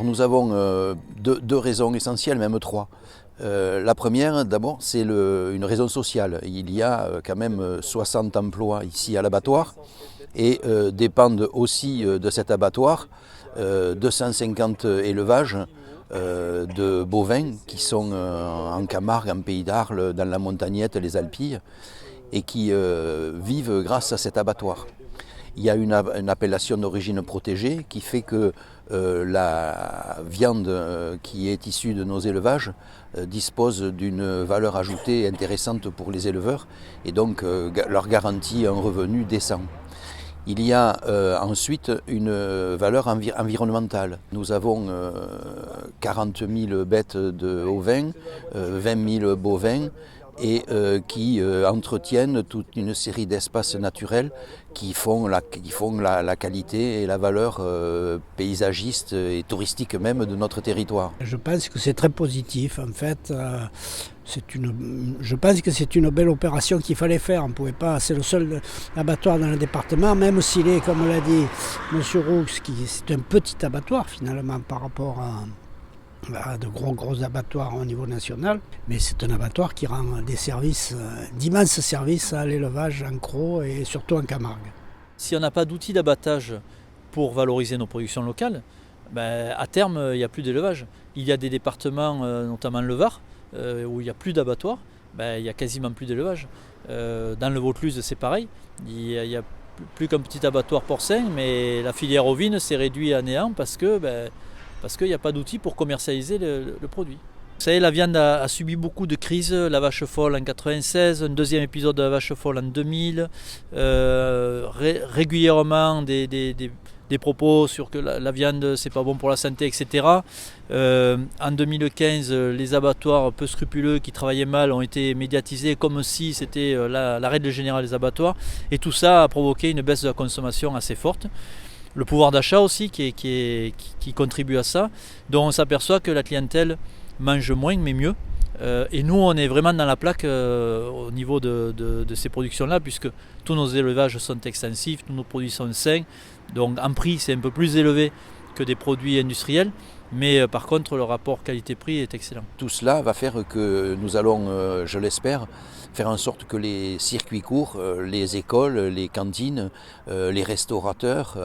nous avons deux raisons essentielles, même trois. La première, d'abord, c'est une raison sociale. Il y a quand même 60 emplois ici à l'abattoir et dépendent aussi de cet abattoir 250 élevages de bovins qui sont en Camargue, en Pays d'Arles, dans la Montagnette, les Alpilles, et qui vivent grâce à cet abattoir. Il y a une appellation d'origine protégée qui fait que la viande qui est issue de nos élevages dispose d'une valeur ajoutée intéressante pour les éleveurs et donc leur garantit un revenu décent. Il y a ensuite une valeur environnementale. Nous avons 40 000 bêtes de ovins, 20 000 bovins et qui entretiennent toute une série d'espaces naturels qui font la qualité et la valeur paysagiste et touristique même de notre territoire. Je pense que c'est très positif en fait. Je pense que c'est une belle opération qu'il fallait faire. On pouvait pas, c'est le seul abattoir dans le département, même s'il est, comme l'a dit M. Roux, c'est un petit abattoir finalement par rapport à de gros abattoirs au niveau national, mais c'est un abattoir qui rend des services, d'immenses services à l'élevage en Crau et surtout en Camargue. Si on n'a pas d'outils d'abattage pour valoriser nos productions locales, à terme il n'y a plus d'élevage. Il y a des départements, notamment le Var, où il n'y a plus d'abattoirs, il n'y a quasiment plus d'élevage. Dans le Vaucluse c'est pareil, il n'y a plus qu'un petit abattoir porcin, mais la filière ovine s'est réduite à néant parce qu'il n'y a pas d'outils pour commercialiser le produit. Vous savez, la viande a subi beaucoup de crises, la vache folle en 1996, un deuxième épisode de la vache folle en 2000, régulièrement des propos sur que la viande c'est pas bon pour la santé, etc. En 2015, les abattoirs peu scrupuleux qui travaillaient mal ont été médiatisés comme si c'était la règle générale des abattoirs, et tout ça a provoqué une baisse de la consommation assez forte. Le pouvoir d'achat aussi qui contribue à ça, dont on s'aperçoit que la clientèle mange moins mais mieux. Et nous on est vraiment dans la plaque au niveau de ces productions-là, puisque tous nos élevages sont extensifs, tous nos produits sont sains, donc en prix c'est un peu plus élevé que des produits industriels, mais par contre le rapport qualité-prix est excellent. Tout cela va faire que nous allons, je l'espère, faire en sorte que les circuits courts, les écoles, les cantines, les restaurateurs,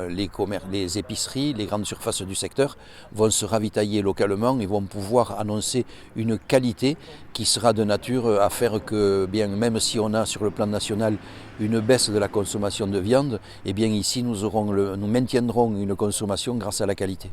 les épiceries, les grandes surfaces du secteur vont se ravitailler localement et vont pouvoir annoncer une qualité qui sera de nature à faire que, bien, même si on a sur le plan national une baisse de la consommation de viande, eh bien ici nous maintiendrons une consommation grâce à la qualité.